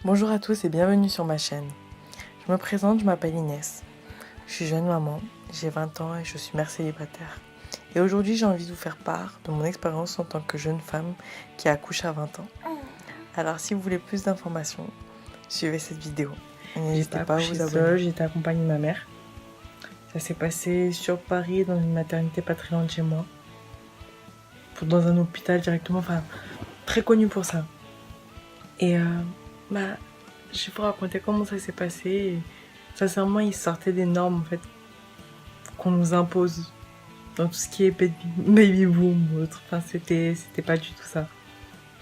Bonjour à tous et bienvenue sur ma chaîne. Je me présente, je m'appelle Inès. Je suis jeune maman, j'ai 20 ans et je suis mère célibataire. Et aujourd'hui j'ai envie de vous faire part de mon expérience en tant que jeune femme qui accouche à 20 ans. Alors si vous voulez plus d'informations, suivez cette vidéo. Et n'hésitez pas à vous abonner. Seule, j'étais accompagnée de ma mère. Ça s'est passé sur Paris, dans une maternité pas très loin de chez moi. Dans un hôpital directement, enfin, très connu pour ça. Et je vais vous raconter comment ça s'est passé. Et, sincèrement, il sortait des normes, en fait, qu'on nous impose dans tout ce qui est baby boom ou autre. Enfin, c'était pas du tout ça.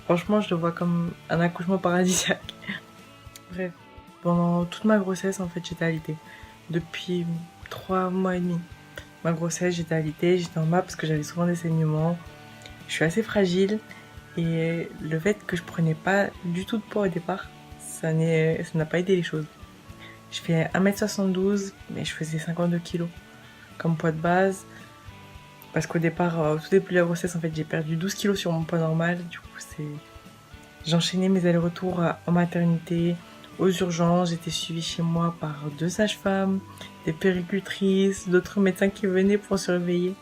Franchement, je le vois comme un accouchement paradisiaque. Bref, pendant toute ma grossesse, en fait, j'étais alitée. Depuis 3 mois et demi. Ma grossesse, j'étais alitée, j'étais en bas parce que j'avais souvent des saignements. Je suis assez fragile et le fait que je prenais pas du tout de poids au départ, ça n'a pas aidé les choses. Je fais 1m72, mais je faisais 52 kilos comme poids de base. Parce qu'au départ, au tout début de la grossesse, en fait, j'ai perdu 12 kilos sur mon poids normal. Du coup, j'enchaînais mes allers-retours en maternité, aux urgences. J'étais suivie chez moi par 2 sages-femmes, des puéricultrices, d'autres médecins qui venaient pour surveiller.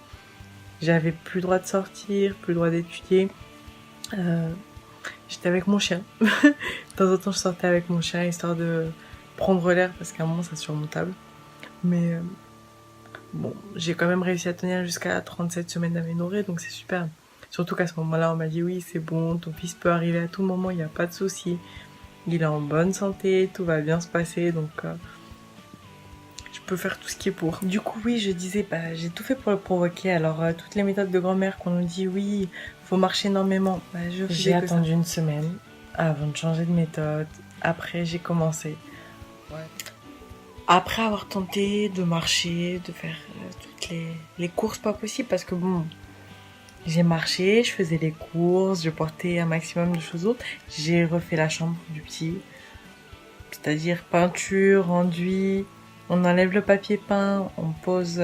J'avais plus le droit de sortir, plus le droit d'étudier. J'étais avec mon chien. De temps en temps, je sortais avec mon chien histoire de prendre l'air parce qu'à un moment, c'est surmontable. Mais bon, j'ai quand même réussi à tenir jusqu'à 37 semaines d'aménorrhée, donc c'est super. Surtout qu'à ce moment-là, on m'a dit oui, c'est bon, ton fils peut arriver à tout moment, il n'y a pas de souci. Il est en bonne santé, tout va bien se passer, donc je peux faire tout ce qui est pour. Du coup, oui, je disais, j'ai tout fait pour le provoquer. Alors, toutes les méthodes de grand-mère qu'on nous dit, oui, faut marcher énormément. J'ai attendu une semaine avant de changer de méthode. Après, j'ai commencé. Ouais. Après avoir tenté de marcher, de faire toutes les courses pas possibles, parce que bon, j'ai marché, je faisais les courses, je portais un maximum de choses autres. J'ai refait la chambre du petit, c'est-à-dire peinture, enduit, on enlève le papier peint, on pose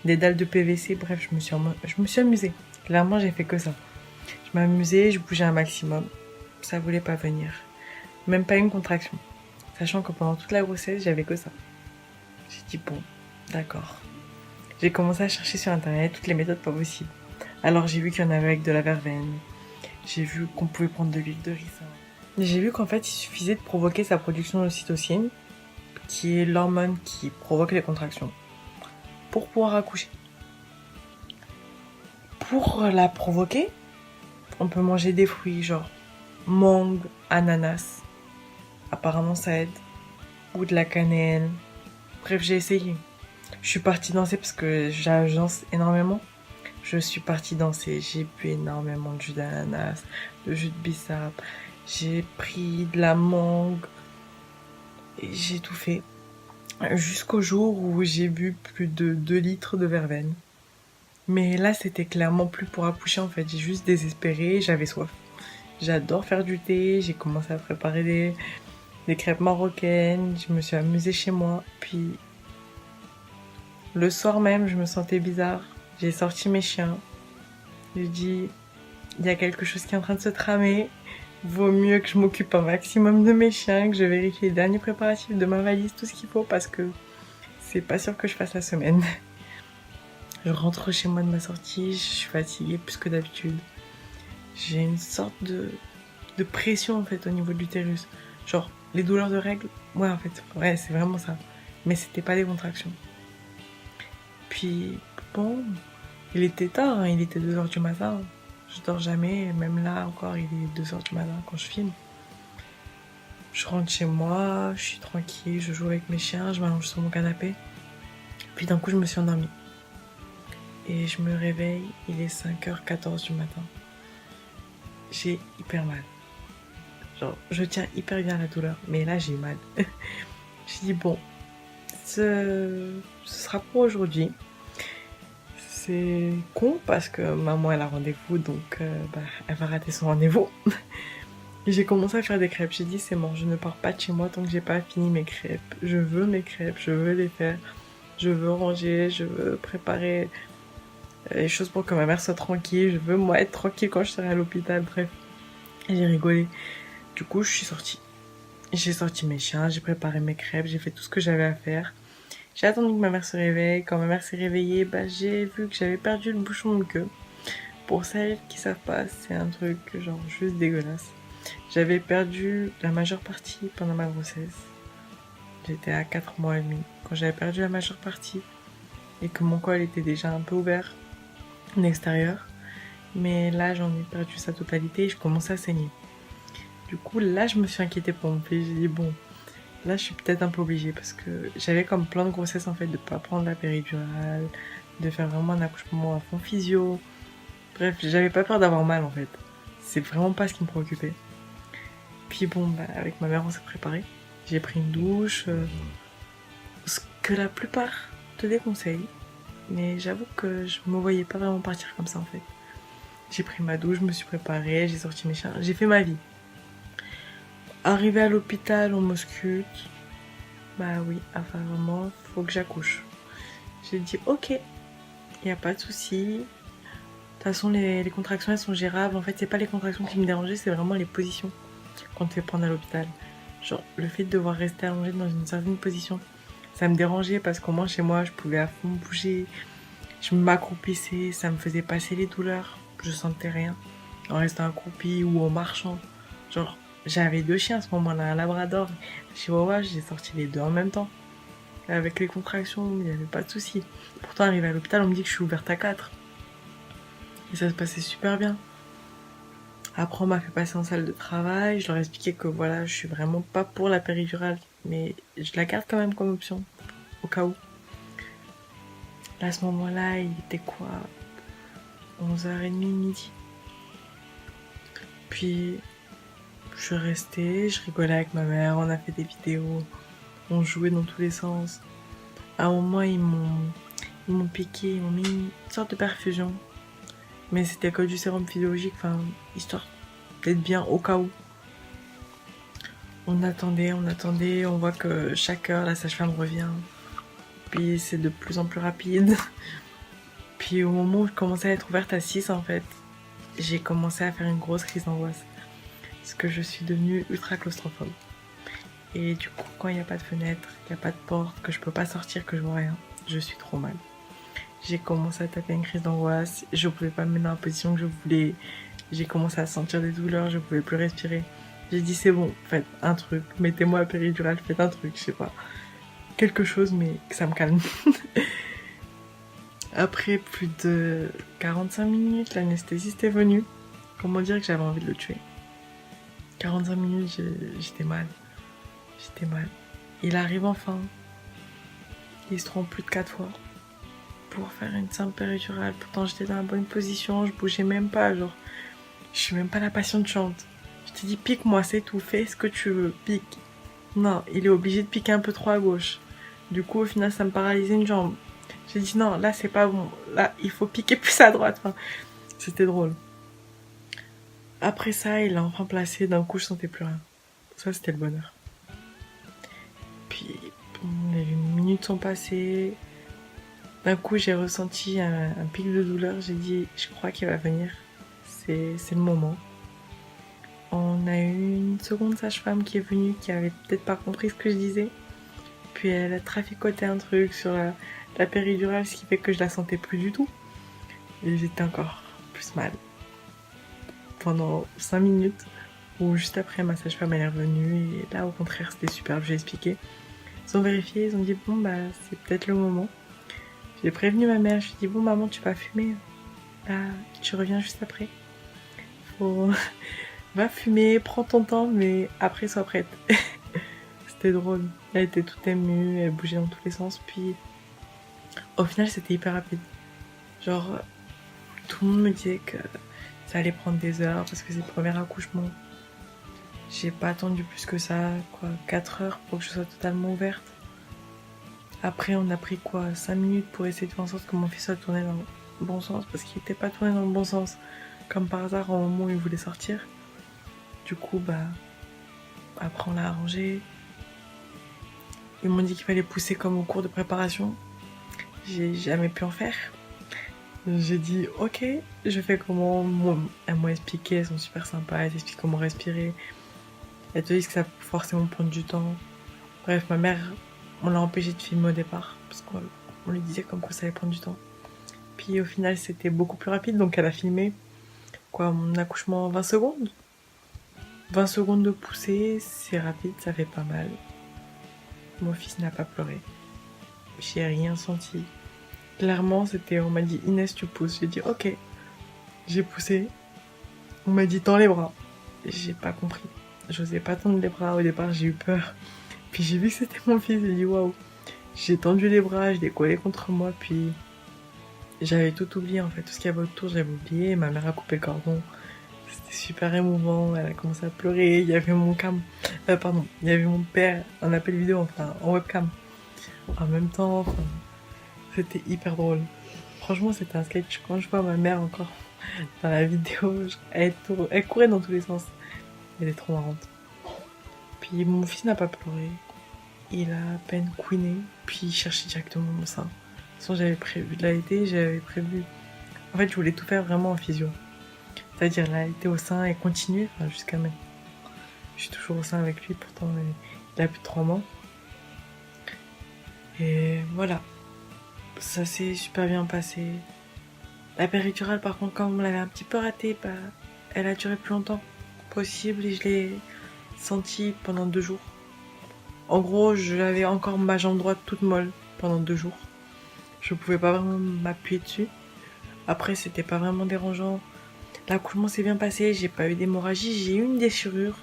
des dalles de PVC, bref, je me suis amusée. Clairement, j'ai fait que ça. Je m'amusais, je bougeais un maximum. Ça voulait pas venir. Même pas une contraction. Sachant que pendant toute la grossesse, j'avais que ça. J'ai dit bon, d'accord. J'ai commencé à chercher sur internet toutes les méthodes pas possibles. Alors j'ai vu qu'il y en avait avec de la verveine. J'ai vu qu'on pouvait prendre de l'huile de ricin. J'ai vu qu'en fait, il suffisait de provoquer sa production d'ocytocine, qui est l'hormone qui provoque les contractions, pour pouvoir accoucher. Pour la provoquer, on peut manger des fruits genre mangue, ananas. Apparemment ça aide. Ou de la cannelle. Bref, j'ai essayé. Je suis partie danser parce que j'agence énormément. Je suis partie danser. J'ai bu énormément de jus d'ananas, de jus de bissap. J'ai pris de la mangue. Et j'ai tout fait. Jusqu'au jour où j'ai bu plus de 2 litres de verveine. Mais là, c'était clairement plus pour accoucher en fait. J'ai juste désespéré, j'avais soif. J'adore faire du thé, j'ai commencé à préparer des crêpes marocaines, je me suis amusée chez moi. Puis le soir même, je me sentais bizarre. J'ai sorti mes chiens. J'ai dit, il y a quelque chose qui est en train de se tramer. Vaut mieux que je m'occupe un maximum de mes chiens, que je vérifie les derniers préparatifs de ma valise, tout ce qu'il faut, parce que c'est pas sûr que je fasse la semaine. Je rentre chez moi de ma sortie, je suis fatiguée plus que d'habitude. J'ai une sorte de pression en fait au niveau de l'utérus. Genre, les douleurs de règles, ouais en fait, ouais c'est vraiment ça. Mais c'était pas des contractions. Puis, bon, il était tard, hein, il était 2h du matin. Je dors jamais, même là encore, il est 2h du matin quand je filme. Je rentre chez moi, je suis tranquille, je joue avec mes chiens, je m'allonge sur mon canapé. Puis d'un coup, je me suis endormie. Et je me réveille, il est 5h14 du matin. J'ai hyper mal. Genre, je tiens hyper bien la douleur, mais là, j'ai mal. J'ai dit, bon, ce sera pour aujourd'hui. C'est con parce que maman, elle a rendez-vous, donc elle va rater son rendez-vous. J'ai commencé à faire des crêpes. J'ai dit, c'est bon, je ne pars pas de chez moi tant que j'ai pas fini mes crêpes. Je veux mes crêpes, je veux les faire. Je veux ranger, je veux préparer les choses pour que ma mère soit tranquille. Je veux, moi, être tranquille quand je serai à l'hôpital. Bref, j'ai rigolé. Du coup, je suis sortie. J'ai sorti mes chiens, j'ai préparé mes crêpes, j'ai fait tout ce que j'avais à faire. J'ai attendu que ma mère se réveille. Quand ma mère s'est réveillée, j'ai vu que j'avais perdu le bouchon de queue. Pour celles qui savent pas, c'est un truc genre juste dégueulasse. J'avais perdu la majeure partie pendant ma grossesse. J'étais à 4 mois et demi. Quand j'avais perdu la majeure partie et que mon col était déjà un peu ouvert en extérieur. Mais là, j'en ai perdu sa totalité et je commençais à saigner. Du coup, là, je me suis inquiétée pour mon fils. J'ai dit, bon, là, je suis peut-être un peu obligée parce que j'avais comme plan de grossesse en fait de pas prendre la péridurale, de faire vraiment un accouchement à fond physio. Bref, j'avais pas peur d'avoir mal en fait. C'est vraiment pas ce qui me préoccupait. Puis bon, avec ma mère, on s'est préparé. J'ai pris une douche, ce que la plupart te déconseillent. Mais j'avoue que je me voyais pas vraiment partir comme ça en fait. J'ai pris ma douche, je me suis préparée, j'ai sorti mes chiens, j'ai fait ma vie. Arrivé à l'hôpital, on m'ausculte. Bah oui, apparemment, faut que j'accouche. J'ai dit ok, y a pas de souci. De toute façon, les contractions elles sont gérables. En fait, c'est pas les contractions qui me dérangeaient, c'est vraiment les positions qu'on te fait prendre à l'hôpital. Genre, le fait de devoir rester allongée dans une certaine position, ça me dérangeait parce qu'au moins chez moi, je pouvais à fond bouger. Je m'accroupissais, ça me faisait passer les douleurs. Je sentais rien en restant accroupie ou en marchant. Genre, j'avais 2 chiens à ce moment-là, un labrador, un chihuahua, j'ai sorti les 2 en même temps. Avec les contractions, il n'y avait pas de souci. Pourtant, arrivé à l'hôpital, on me dit que je suis ouverte à 4. Et ça se passait super bien. Après, on m'a fait passer en salle de travail. Je leur ai expliqué que voilà, je suis vraiment pas pour la péridurale. Mais je la garde quand même comme option. Au cas où. Là, à ce moment-là, il était quoi 11h30, midi. Puis, je suis restée, je rigolais avec ma mère, on a fait des vidéos. On jouait dans tous les sens. À un moment, ils m'ont piqué, ils m'ont mis une sorte de perfusion. Mais c'était que du sérum physiologique, enfin, histoire d'être bien au cas où. On attendait, on voit que chaque heure, la sage-femme revient. Puis c'est de plus en plus rapide. Puis au moment où je commençais à être ouverte à 6, en fait, j'ai commencé à faire une grosse crise d'angoisse. Parce que je suis devenue ultra claustrophobe. Et du coup, quand il n'y a pas de fenêtre, qu'il n'y a pas de porte, que je peux pas sortir, que je vois rien, je suis trop mal. J'ai commencé à taper une crise d'angoisse. Je pouvais pas me mettre dans la position que je voulais. J'ai commencé à sentir des douleurs, je pouvais plus respirer. J'ai dit c'est bon, faites un truc, mettez-moi la péridurale, faites un truc, je sais pas. Quelque chose, mais que ça me calme. Après plus de 45 minutes, l'anesthésiste est venu. Comment dire que j'avais envie de le tuer. 45 minutes, j'étais mal. J'étais mal. Il arrive enfin. Il se trompe plus de 4 fois pour faire une simple péridurale. Pourtant, j'étais dans la bonne position, je bougeais même pas. Genre, je suis même pas la patiente chante. Je t'ai dit, pique-moi, c'est tout, fais ce que tu veux, pique. Non, il est obligé de piquer un peu trop à gauche. Du coup, au final, ça me paralysait une jambe. J'ai dit, non, là, c'est pas bon. Là, il faut piquer plus à droite. Enfin, c'était drôle. Après ça, il l'a enfin placé. D'un coup, je sentais plus rien. Ça, c'était le bonheur. Puis, bon, les minutes sont passées. D'un coup, j'ai ressenti un pic de douleur. J'ai dit, je crois qu'il va venir. C'est le moment. On a eu une seconde sage-femme qui est venue, qui avait peut-être pas compris ce que je disais. Puis elle a traficoté un truc sur la péridurale, ce qui fait que je la sentais plus du tout. Et j'étais encore plus mal. Pendant 5 minutes, ou juste après, ma sage-femme elle est revenue. Et là, au contraire, c'était super, j'ai expliqué. Ils ont vérifié, ils ont dit, bon, c'est peut-être le moment. J'ai prévenu ma mère, je lui ai dit, bon, maman, tu vas fumer. Là, tu reviens juste après. Va fumer, prends ton temps, mais après, sois prête. C'était drôle. Elle était toute émue, elle bougeait dans tous les sens. Puis, au final, c'était hyper rapide. Genre, tout le monde me disait que ça allait prendre des heures parce que c'est le premier accouchement. J'ai pas attendu plus que ça, 4 heures pour que je sois totalement ouverte. Après, on a pris 5 minutes pour essayer de faire en sorte que mon fils soit tourné dans le bon sens parce qu'il était pas tourné dans le bon sens. Comme par hasard, au moment où il voulait sortir. Du coup, après, on l'a arrangé. Ils m'ont dit qu'il fallait pousser comme au cours de préparation. J'ai jamais pu en faire. J'ai dit ok, je fais comment. Elles m'ont expliqué, elles sont super sympas, elles expliquent comment respirer. elles te disent que ça va forcément prendre du temps. Bref, ma mère, on l'a empêché de filmer au départ, parce qu'on lui disait comme quoi ça allait prendre du temps. Puis au final, c'était beaucoup plus rapide, donc elle a filmé, mon accouchement en 20 secondes. 20 secondes de poussée, c'est rapide, ça fait pas mal. Mon fils n'a pas pleuré. J'ai rien senti. Clairement, on m'a dit Inès, tu pousses. J'ai dit ok. J'ai poussé. On m'a dit tends les bras. J'ai pas compris. J'osais pas tendre les bras. Au départ, j'ai eu peur. Puis j'ai vu que c'était mon fils. J'ai dit waouh. J'ai tendu les bras, je l'ai collé contre moi. Puis j'avais tout oublié en fait. Tout ce qu'il y avait autour, j'avais oublié. Ma mère a coupé le cordon. C'était super émouvant. Elle a commencé à pleurer. Il y avait il y avait mon père en appel vidéo, enfin en webcam. En même temps, c'était hyper drôle. Franchement, c'était un sketch. Quand je vois ma mère encore dans la vidéo, elle courait dans tous les sens. Elle est trop marrante. Puis mon fils n'a pas pleuré. Il a à peine couiné. Puis il cherchait directement mon sein. De toute façon, j'avais prévu de l'allaiter, j'avais prévu... En fait, je voulais tout faire vraiment en physio. C'est-à-dire l'allaiter au sein et continuer, jusqu'à maintenant. Je suis toujours au sein avec lui, pourtant il a plus de 3 mois. Et voilà. Ça s'est super bien passé. La péridurale, par contre, quand on l'avait un petit peu ratée, elle a duré plus longtemps possible et je l'ai sentie pendant 2 jours. En gros, j'avais encore ma jambe droite toute molle pendant 2 jours. Je pouvais pas vraiment m'appuyer dessus. Après, c'était pas vraiment dérangeant. L'accouchement s'est bien passé, j'ai pas eu d'hémorragie, j'ai eu une déchirure.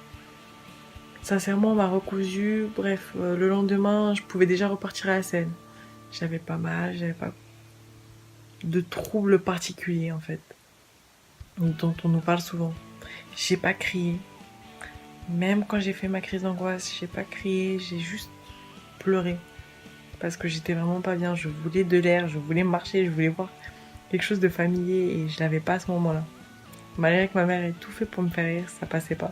Sincèrement, on m'a recousu. Bref, le lendemain, je pouvais déjà repartir à la scène. J'avais pas mal, j'avais pas de troubles particuliers en fait, dont on nous parle souvent. J'ai pas crié. Même quand j'ai fait ma crise d'angoisse, j'ai pas crié, j'ai juste pleuré. Parce que j'étais vraiment pas bien, je voulais de l'air, je voulais marcher, je voulais voir quelque chose de familier et je l'avais pas à ce moment-là. Malgré que ma mère ait tout fait pour me faire rire, ça passait pas.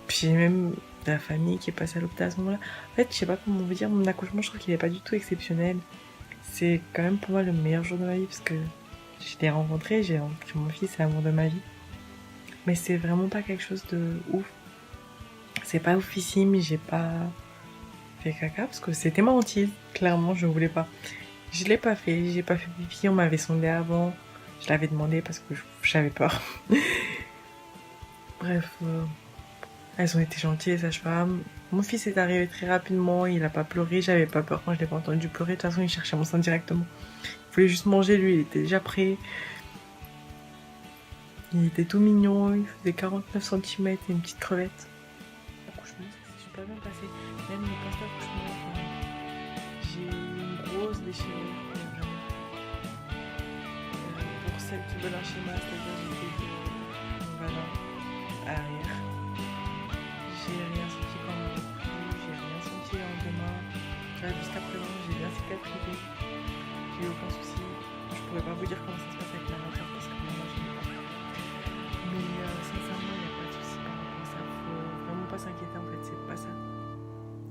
Puis j'ai même de la famille qui est passée à l'hôpital à ce moment-là. En fait, je sais pas comment on veut dire, mon accouchement, je trouve qu'il est pas du tout exceptionnel. C'est quand même pour moi le meilleur jour de ma vie parce que je l'ai rencontré, j'ai rencontré mon fils, c'est l'amour de ma vie. Mais c'est vraiment pas quelque chose de ouf. C'est pas oufissime, j'ai pas fait caca parce que c'était ma hantise. Clairement, je voulais pas. Je l'ai pas fait, j'ai pas fait pipi, on m'avait sondé avant. Je l'avais demandé parce que j'avais peur. Bref, elles ont été gentilles, les sages-femmes. Mon fils est arrivé très rapidement, il a pas pleuré, j'avais pas peur quand je l'ai pas entendu pleurer. De toute façon, il cherchait mon sein directement. Il voulait juste manger, lui, il était déjà prêt. Il était tout mignon, il faisait 49 cm et une petite crevette. L'accouchement, ça s'est super bien passé. Même le post-accouchement, j'ai eu une grosse déchirure, vraiment. Pour celles qui veulent un schéma, c'est-à-dire j'ai fait mon vagin à l'arrière. J'ai rien senti quand on m'a repris, j'ai rien senti en demain. Jusqu'à présent, j'ai bien cicatrisé. J'ai eu aucun souci. Je pourrais pas vous dire comment ça se passe avec la rature parce que moi je n'ai pas. Mais sincèrement, il n'y a pas de souci par rapport à ça. Faut vraiment pas s'inquiéter en fait, c'est pas ça.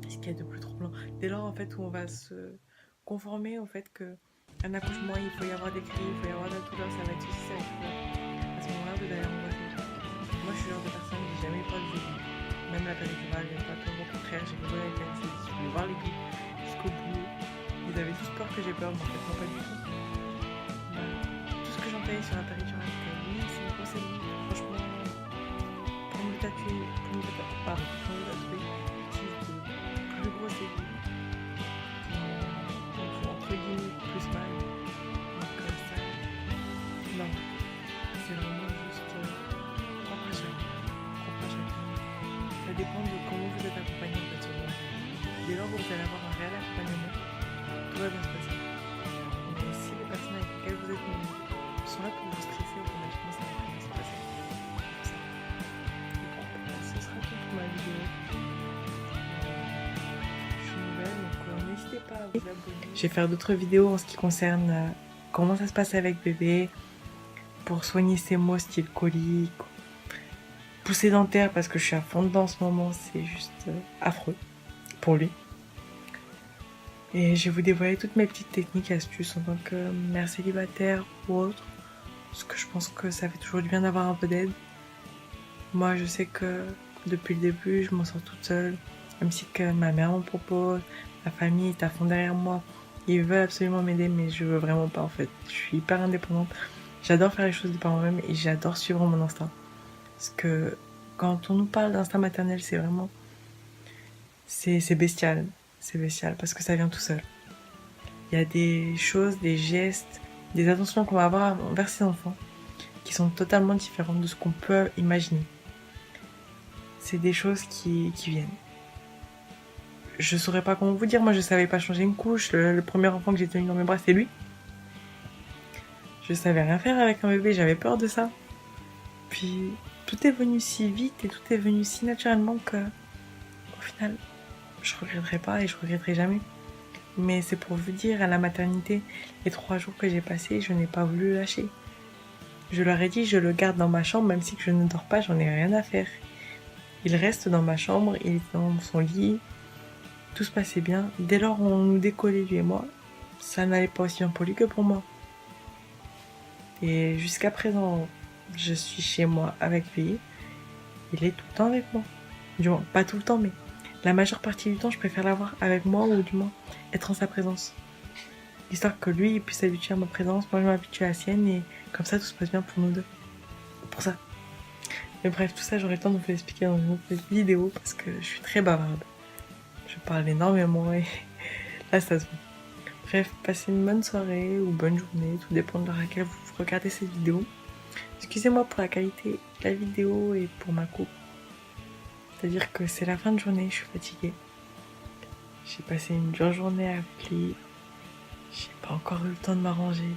Ce qu'il y a de plus troublant. Dès lors en fait où on va se conformer au fait qu'un accouchement, il faut y avoir des cris, il faut y avoir de la douleur, ça va être ceci, ça va être ça. À ce moment-là, vous allez angoisser. Moi, je suis le genre de personne qui j'ai jamais eu peur du début. Même la péridurale, j'ai pas peur, au contraire, j'ai rigolé avec l'anesthésiste, je voulais voir les filles jusqu'au bout. Ils avaient tous peur que j'ai peur, mais en fait, non, pas du tout. Voilà. Tout ce que j'entendais sur la péridurale, c'était oui, c'est une grosse aiguille. Franchement, pour me tatouer, utilise de plus grosses aiguilles qui font entre guillemets plus mal. Donc, ça, non, c'est vraiment juste propre à chacun. Ça dépend de comment vous êtes accompagné en fait sur le moment. Dès lors où vous allez avoir un réel accompagnement, tout va bien se passer. Mais si les personnes avec lesquelles vous êtes sont là pour vous stresser, automatiquement ça va bien se passer. Ce sera tout pour ma vidéo. Je suis nouvelle, donc n'hésitez pas à vous abonner. Je vais faire d'autres vidéos en ce qui concerne comment ça se passe avec bébé, pour soigner ses maux style colique, poussée dentaire parce que je suis à fond dedans en ce moment, c'est juste affreux pour lui. Et je vais vous dévoiler toutes mes petites techniques et astuces en tant que mère célibataire ou autre, parce que je pense que ça fait toujours du bien d'avoir un peu d'aide. Moi je sais que Depuis le début, je m'en sors toute seule. Même si que ma mère m'en propose, ma famille est à fond derrière moi. Ils veulent absolument m'aider, mais je veux vraiment pas en fait. Je suis hyper indépendante. J'adore faire les choses de par moi-même et j'adore suivre mon instinct. Parce que quand on nous parle d'instinct maternel, c'est vraiment... C'est bestial. C'est bestial parce que ça vient tout seul. Il y a des choses, des gestes, des attentions qu'on va avoir envers ses enfants qui sont totalement différentes de ce qu'on peut imaginer. C'est des choses qui viennent. Je saurais pas comment vous dire, moi je savais pas changer une couche, le premier enfant que j'ai tenu dans mes bras c'est lui. Je savais rien faire avec un bébé, j'avais peur de ça. Puis tout est venu si vite et tout est venu si naturellement que au final je regretterai pas et je regretterai jamais. Mais c'est pour vous dire, à la maternité, les 3 jours que j'ai passés, je n'ai pas voulu le lâcher. Je leur ai dit, je le garde dans ma chambre, même si que je ne dors pas, j'en ai rien à faire. Il reste dans ma chambre, il est dans son lit, tout se passait bien. Dès lors où on nous décollait, lui et moi, ça n'allait pas aussi bien pour lui que pour moi. Et jusqu'à présent, je suis chez moi avec lui, il est tout le temps avec moi. Du moins, pas tout le temps, mais la majeure partie du temps, je préfère l'avoir avec moi ou du moins être en sa présence. Histoire que lui, il puisse s'habituer à ma présence, moi je m'habitue à la sienne et comme ça, tout se passe bien pour nous deux. Pour ça. Mais bref, tout ça, j'aurai le temps de vous l'expliquer dans une autre vidéo parce que je suis très bavarde. Je parle énormément et là, ça se voit. Bref, passez une bonne soirée ou bonne journée, tout dépend de l'heure à laquelle vous regardez cette vidéo. Excusez-moi pour la qualité de la vidéo et pour ma coupe. C'est-à-dire que c'est la fin de journée, je suis fatiguée. J'ai passé une dure journée avec lui. J'ai pas encore eu le temps de m'arranger.